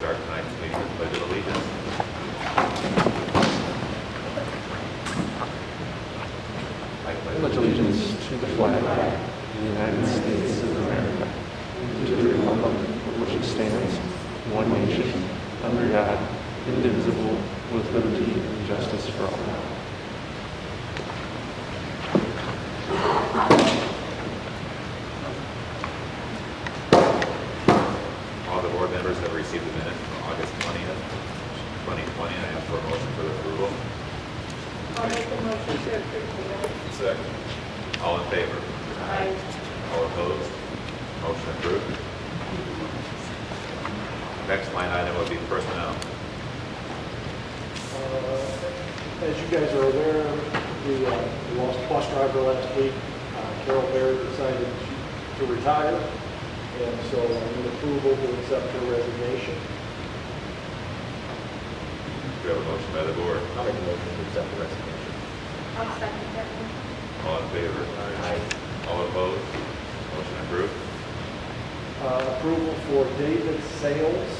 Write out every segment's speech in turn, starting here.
Start tonight's meeting with Pledge of Allegiance. I Pledge allegiance to the flag of the United States of America, and to the republic for which it stands, one nation, under God, indivisible, with liberty and justice for all. All the board members have received the minutes from August 20th, 2020. I ask for a motion for the approval. I'll make the motion to approve the minutes. Second. All in favor? Aye. All opposed? Motion approved. Next line item will be personnel. As you guys are aware, we lost a bus driver last week. Carol Bear decided to retire, and so I need approval to accept her resignation. Do we have a motion by the board? I'll make a motion to accept the resignation. I'll second that one. All in favor? Aye. All opposed? Motion approved. Approval for David Sales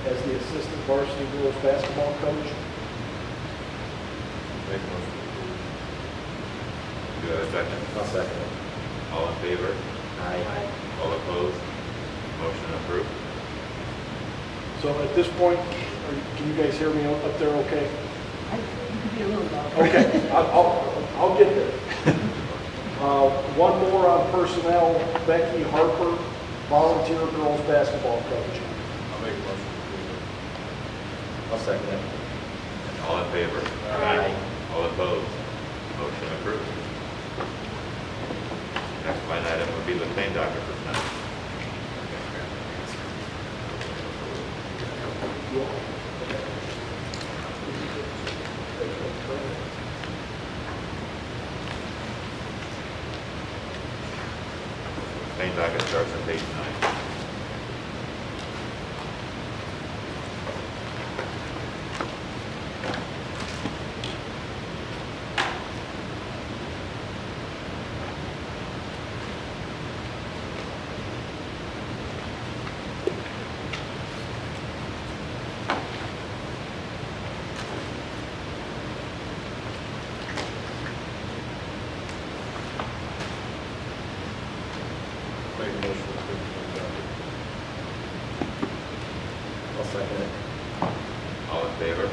as the assistant varsity girls basketball coach. Make a motion. Do you have a second? I'll second it. All in favor? Aye. All opposed? Motion approved. So at this point, can you guys hear me up there okay? You can be a little louder. Okay, I'll get there. One more on personnel, Becky Harper, volunteer girls basketball coach. I'll make a motion. I'll second it. All in favor? Aye. All opposed? Motion approved. Next line item would be the claim docket for tonight. Claim docket starts on page 9. Make a motion to approve the docket. I'll second it. All in favor?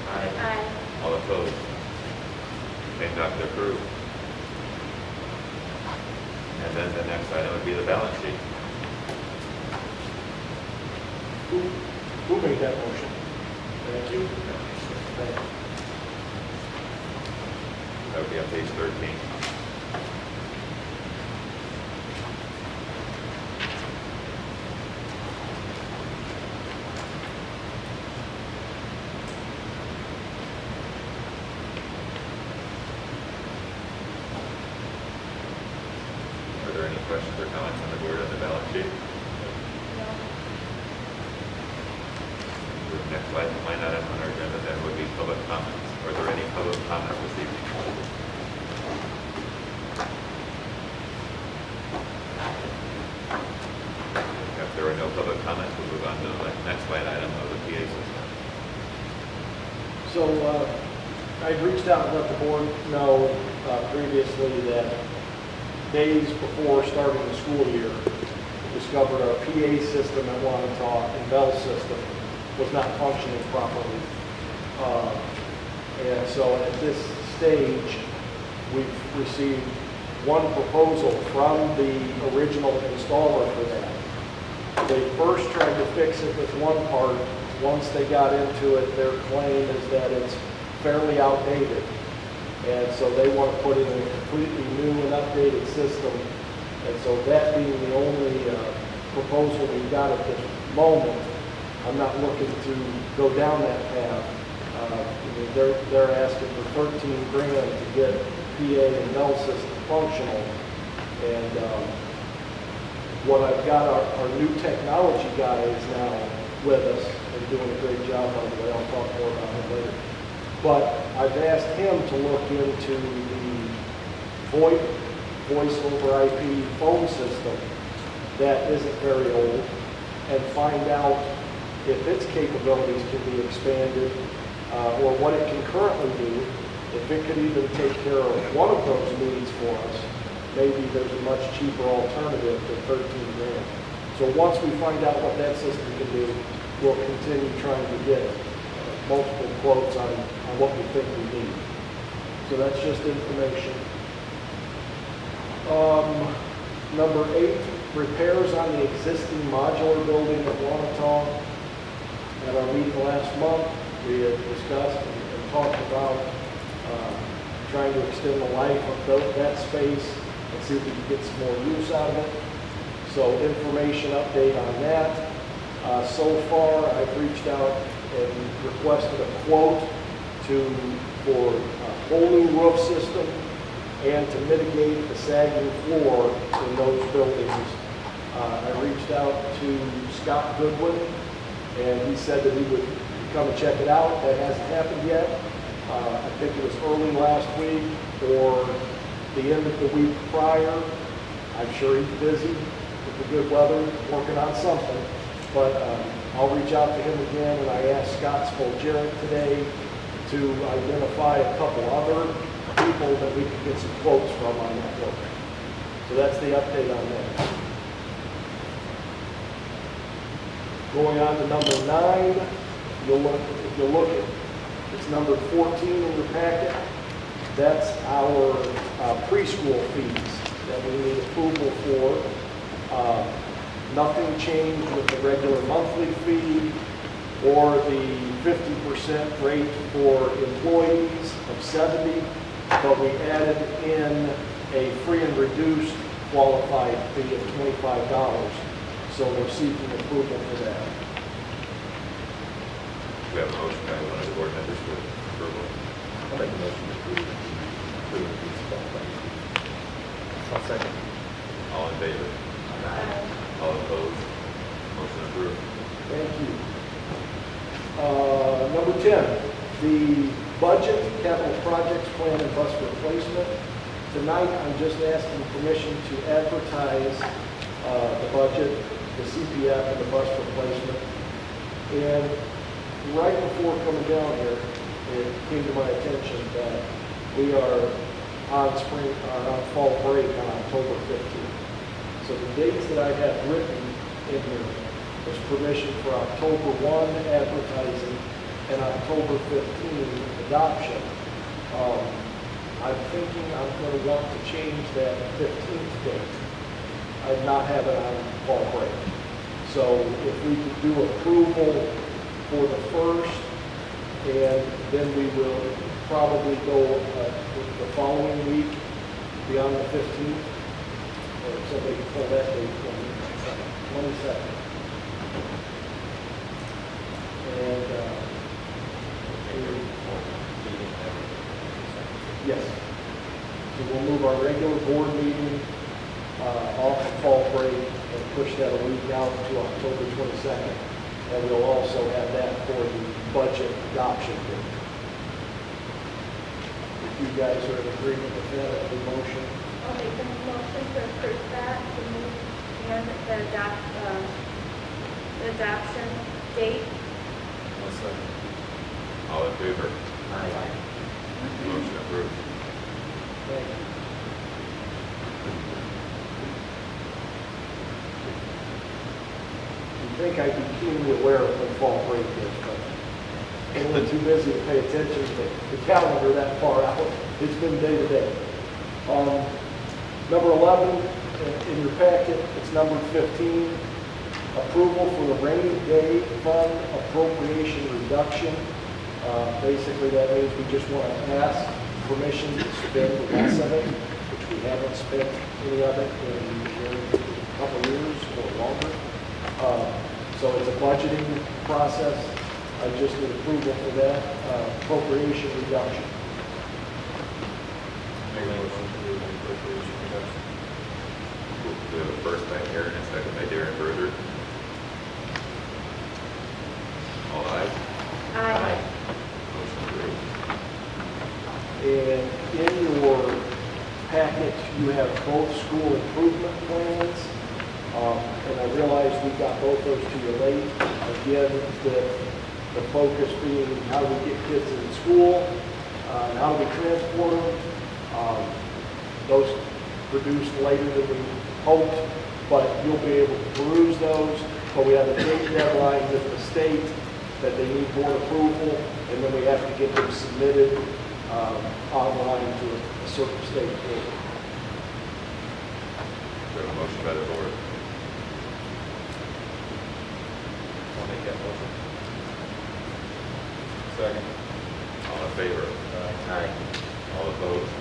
Aye. All opposed? Claim docket approved. And then the next item would be the balance sheet. Who made that motion? Thank you. Thank you. That would be on page 13. Are there any questions or comments on the board on the balance sheet? No. The next line item on our agenda then would be public comments. Are there any public comments this evening? If there are no public comments, we'll move on to the next line item of the PA system. So I reached out and let the board know previously that days before starting the school year, discovered our PA system at Wanata and Bell system was not functioning properly. And so at this stage, we've received one proposal from the original installer for that. They first tried to fix it with one part. Once they got into it, their claim is that it's fairly outdated. And so they want to put in a completely new and updated system. And so that being the only proposal we've got at this moment, I'm not looking to go down that path. I mean, they're asking for 13 grand to get PA and Bell system functional. And what I've got, our new technology guy is now with us and doing a great job, by the way. I'll talk more about him later. But I've asked him to look into the VoIP, voice over IP phone system that isn't very old, and find out if its capabilities can be expanded, or what it can currently do. If it could even take care of one of those needs for us, maybe there's a much cheaper alternative than 13 grand. So once we find out what that system can do, we'll continue trying to get multiple quotes on what we think we need. So that's just information. Number 8, repairs on the existing modular building at Wanatah. At our meeting last month, we had discussed and talked about trying to extend the life of that space and see if we can get some more use out of it. So information update on that. So far, I've reached out and requested a quote for a whole new roof system and to mitigate the sagging floor in those buildings. I reached out to Scott Goodwin, and he said that he would come and check it out. That hasn't happened yet. I think it was early last week or the end of the week prior. I'm sure he's busy with the good weather, working on something. But I'll reach out to him again, and I asked Scott Spoljarek today to identify a couple other people that we can get some quotes from on that work. So that's the update on that. Going on to number 9, if you'll look at, it's number 14 in your packet. That's our preschool fees that we need approval for. Nothing changed with the regular monthly fee or the 50% rate for employees of 70, but we added in a free and reduced qualified fee of $25. So we're seeking approval for that. We have a motion by one of the board members for approval. I'll make a motion to approve these qualified. I'll second. All in favor? All opposed? Motion approved. Thank you. Number 10, the budget, capital projects plan and bus replacement. Tonight, I'm just asking permission to advertise the budget, the CPF, and the bus replacement. And right before coming down here, it came to my attention that we are on fall break on October 15th. So the dates that I have written in here was permission for October 1 advertising and October 15 adoption. I'm thinking I'm going to want to change that 15th date. I'd not have it on fall break. So if we could do approval for the 1st, and then we will probably go the following week beyond the 15th, or somebody can pull that date for me, 22nd. And, yes. So we'll move our regular board meeting off the fall break and push that a week out to October 22nd. And we'll also have that for the budget adoption date. If you guys are in agreement with that, the motion. I'll make a motion to approve that, to move and the adoption date. I'll second. All in favor? Aye. Motion approved. Thank you. You'd think I'd be keenly aware of when fall break is, but I'm only too busy to pay attention to the calendar that far out. It's been day to day. Number 11 in your packet, it's number 15. Approval for the rainy day fund appropriation reduction. Basically, that means we just want to ask permission to spend less of it, which we haven't spent any of it in a couple of years or longer. So it's a budgeting process. I just need approval for that appropriation reduction. Make a motion to approve the appropriation reduction. We have a first by Aaron and a second by Darren Further. All ayes? Aye. Motion approved. And in your packet, you have both school improvement plans. And I realize we got both those to you late. Again, the focus being how do we get kids in school, and how do we transport them. Those produced later than we hoped, but you'll be able to peruse those. But we have a date deadline with the state that they need board approval, and then we have to get them submitted online to a certain state board. We have a motion by the board. I'll make that motion. Second. All in favor? Aye. All opposed?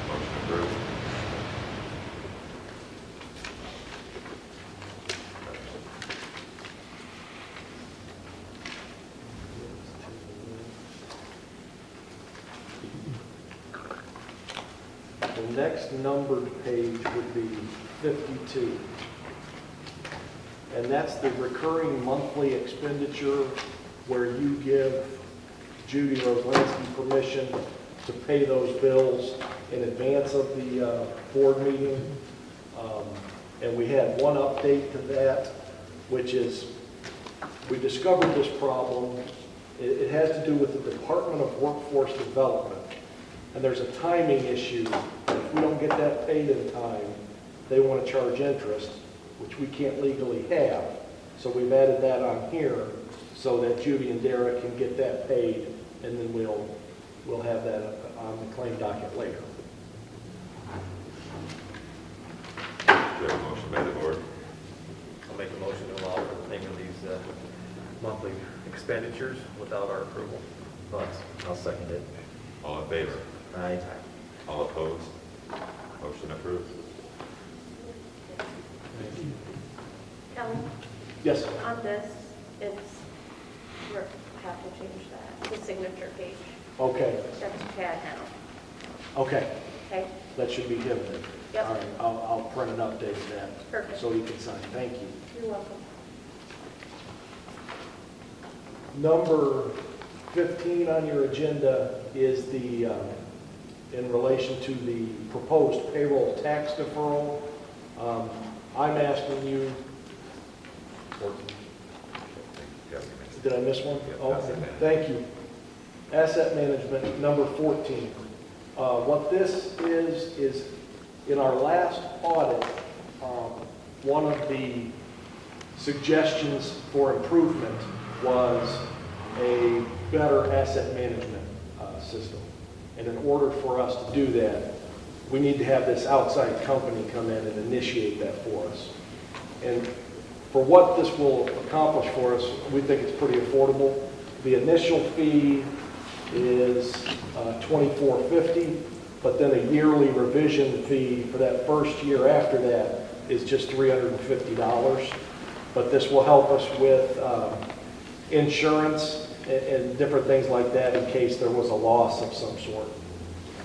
Motion approved. The next numbered page would be 52. And that's the recurring monthly expenditure where you give Judy Roslansky permission to pay those bills in advance of the board meeting. And we had one update to that, which is we discovered this problem. It has to do with the Department of Workforce Development. And there's a timing issue. If we don't get that paid in time, they want to charge interest, which we can't legally have. So we've added that on here so that Judy and Derek can get that paid, and then we'll have that on the claim docket later. We have a motion by the board. I'll make a motion to allow for the payment of these monthly expenditures without our approval. Thoughts? I'll second it. All in favor? Aye. All opposed? Motion approved. Kelly, Yes, on this, we have to change that, the signature page. okay, That's Chad now, okay. okay? That should be him then. Yep. All right, I'll print an update of that. Perfect. So he can sign. Thank you. You're welcome. Number 15 on your agenda is the, in relation to the proposed payroll tax deferral. I'm asking you, did I miss one? Yeah, Oh, asset management. thank you. Asset management, number 14. What this is in our last audit, one of the suggestions for improvement was a better asset management system. And in order for us to do that, we need to have this outside company come in and initiate that for us. And for what this will accomplish for us, we think it's pretty affordable. The initial fee is $24.50, but then a yearly revision fee for that first year after that is just $350. But this will help us with insurance and different things like that in case there was a loss of some sort.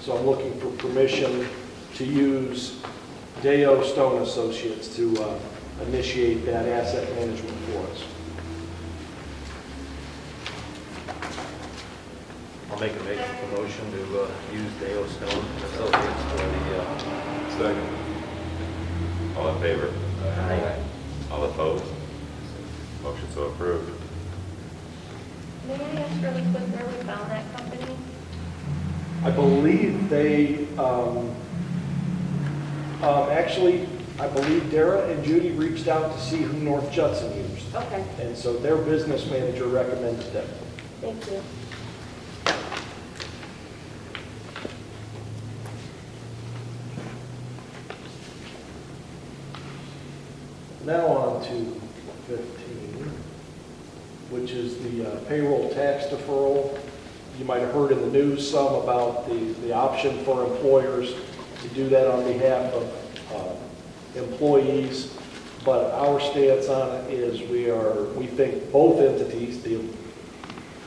So I'm looking for permission to use Deo Stone Associates to initiate that asset management for us. I'll make a motion to use Dale Stone Associates for the, Second. All in favor? Aye. All opposed? Motion so approved. May I ask really quick where we found that company? I believe they, actually, I believe Dara and Judy reached out to see who North Judson used. Okay, And so their business manager recommended them. thank you. Now on to 15, which is the payroll tax deferral. You might have heard in the news some about the option for employers to do that on behalf of employees. But our stance on it is we think both entities, the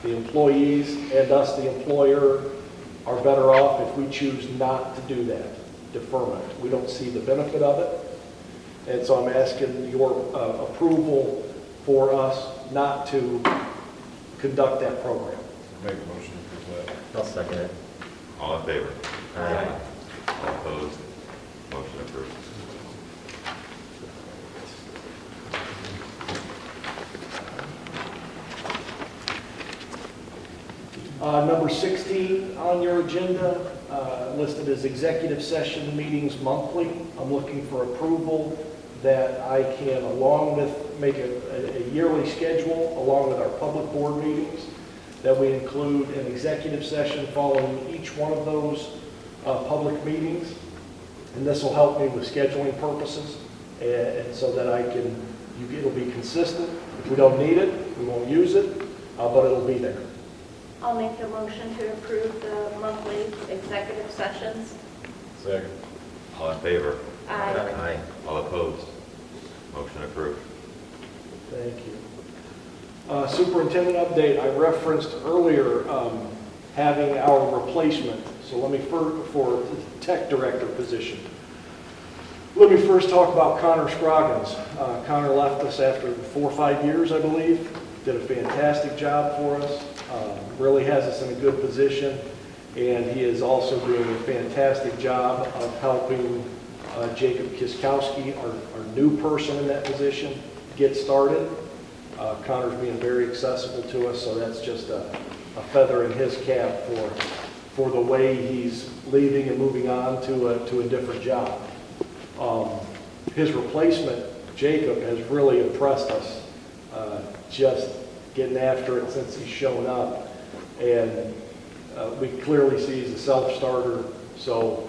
employees and us, the employer, are better off if we choose not to do that, deferment. We don't see the benefit of it. And so I'm asking your approval for us not to conduct that program. Make a motion for that. I'll second it. All in favor? Aye. All opposed? Motion approved. Number 16 on your agenda, listed as executive session meetings monthly. I'm looking for approval that I can, along with, make a yearly schedule along with our public board meetings, that we include an executive session following each one of those public meetings. And this will help me with scheduling purposes, and so that it'll be consistent. If we don't need it, we won't use it, but it'll be there. I'll make the motion to approve the monthly executive sessions. Second. All in favor? Aye. All opposed? Motion approved. Thank you. Superintendent update, I referenced earlier having our replacement. So let me for the tech director position. Let me first talk about Connor Scroggins. Connor left us after 4 or 5 years, I believe. Did a fantastic job for us. Really has us in a good position. And he is also doing a fantastic job of helping Jacob Kiskowski, our new person in that position, get started. Connor's being very accessible to us, so that's just a feather in his cap for the way he's leaving and moving on to a different job. His replacement, Jacob, has really impressed us, just getting after it since he's shown up. And we clearly see he's a self-starter, so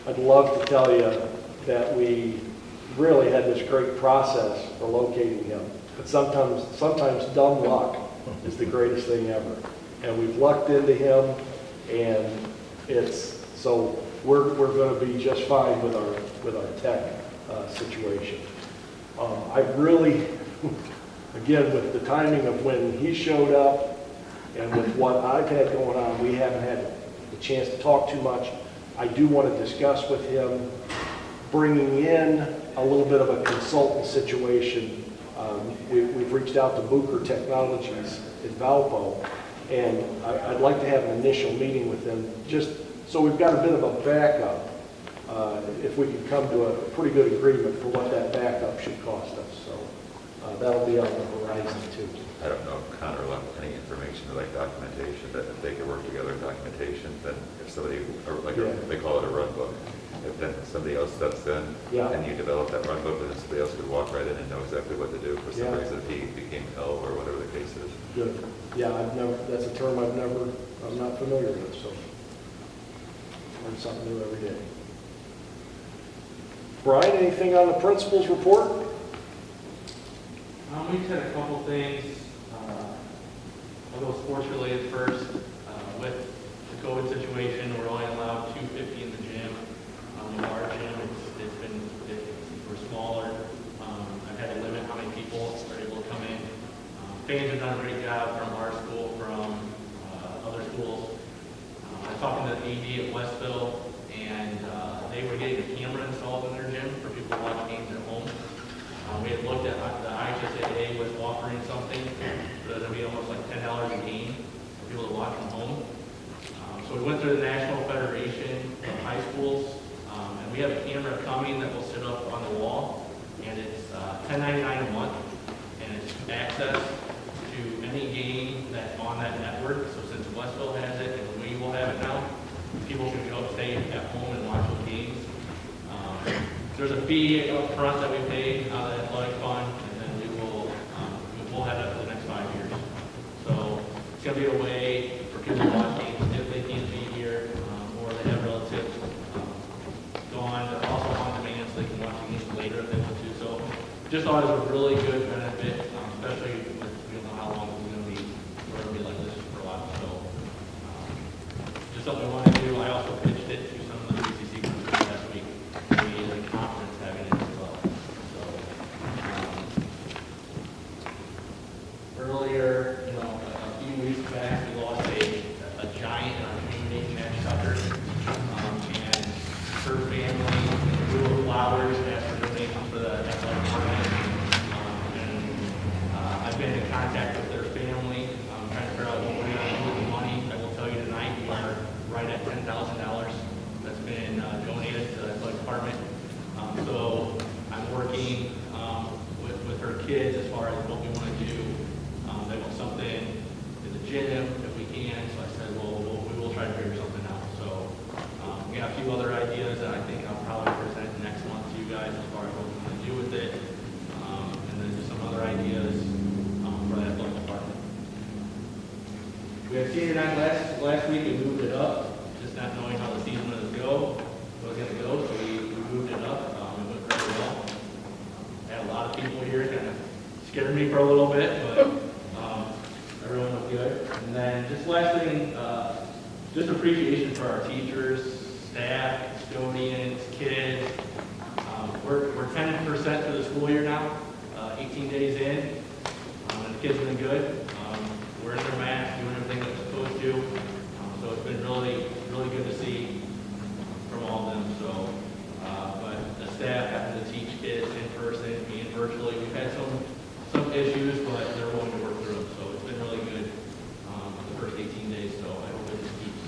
I'd love to tell you that we really had this great process for locating him. But sometimes dumb luck is the greatest thing ever. And we've lucked into him, and so we're going to be just fine with our tech situation. I really, again, with the timing of when he showed up and with what I've had going on, we haven't had the chance to talk too much. I do want to discuss with him bringing in a little bit of a consultant situation. We've reached out to Bucher Technologies in Valpo, and I'd like to have an initial meeting with them, just so we've got a bit of a backup, if we can come to a pretty good agreement for what that backup should cost us. So that'll be on the horizon too. I don't know if Connor left any information like documentation, that if they could work together in documentation, then if somebody, or like they call it a run book, if then somebody else steps in and you develop that run book, then somebody else could walk right in and know exactly what to do for some reason if he became ill or whatever the case is. Good. Yeah, that's a term I'm not familiar with, so learn something new every day. Brian, anything on the principal's report? We just had a couple things. I'll go sports related first. With the COVID situation, we're only allowed 250 in the gym. Our gym, we're smaller. I've had to limit how many people are able to come in. Fans have done a great job from our school, from other schools. I was talking to the AD at Westville, and they were getting a camera installed in their gym for people to watch games at home. We had looked at the IHSAA was offering something, so it would be almost like $10 a game for people to watch from home. So we went through the National Federation of High Schools, and we have a camera coming that will sit up on the wall, and it's $10.99 a month, and it's access to any game that's on that network. So since Westville has it, and we will have it now, people can go stay at home and watch those games. There's a fee up front that we pay out of the athletic fund, and then we'll have that for the next 5 years. So it's going to be a way for people to watch games if they can't be here, or they have relatives gone. They're also on demand, so they can watch the games later if they want to. So just thought it was a really good benefit, especially with, we don't know how long we're going to be like this for a while. So just something we want to do. I also pitched it to some of the BCC groups last week. The conference having it as well. So earlier, a few weeks back, we lost a giant in our community, Matt Tucker, and her family grew of flowers after donating for the athletic department. I've been in contact with their family, trying to figure out what we're going to do with the money. I will tell you tonight, we are right at $10,000 that's been donated to the athletic department. So I'm working with her kids as far as what we want to do. They want something in the gym if we can, so We had senior night last week, we moved it up, just not knowing how the season was gonna go, so we moved it up. It went very well. Had a lot of people here, kind of scared me for a little bit, but everyone was good. And then just last thing, just appreciation for our teachers, staff, custodians, kids. We're 10% through the school year now, 18 days in, and the kids have been good. We're in their masks, doing everything that's supposed to. So it's been really, really good to see from all of them. So, but the staff having to teach kids in person, being virtually, we've had some issues, but they're willing to work through them. So it's been really good the first 18 days. So I hope it just keeps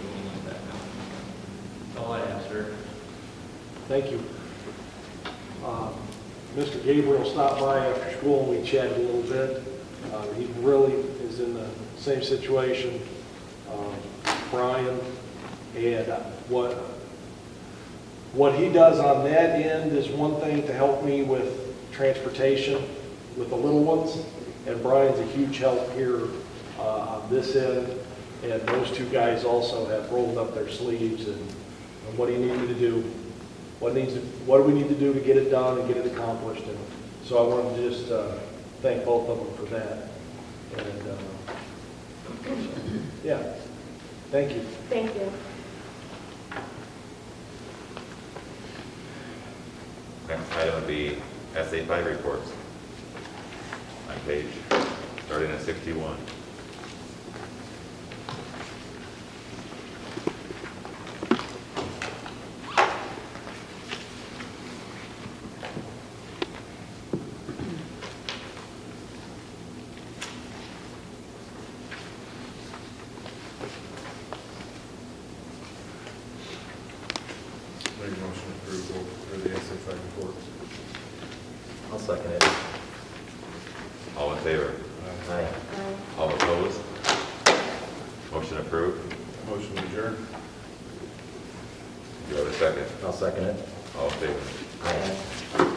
going like that now. That's all I have, sir. Thank you. Mr. Gabriel stopped by after school and we chatted a little bit. He really is in the same situation, Brian, and what he does on that end is one thing to help me with transportation with the little ones, and Brian's a huge help here on this end, and those two guys also have rolled up their sleeves and what do you need me to do? What do we need to do to get it done and get it accomplished? And so I wanted to just thank both of them for that. And yeah, thank you. Thank you. Next item would be SA5 reports. On page, starting at 61. Make a motion approval for the SA5 reports. I'll second it. All in favor? Aye. All opposed? Motion approved. Motion adjourned. Do you have a second? I'll second it. All in favor? Aye.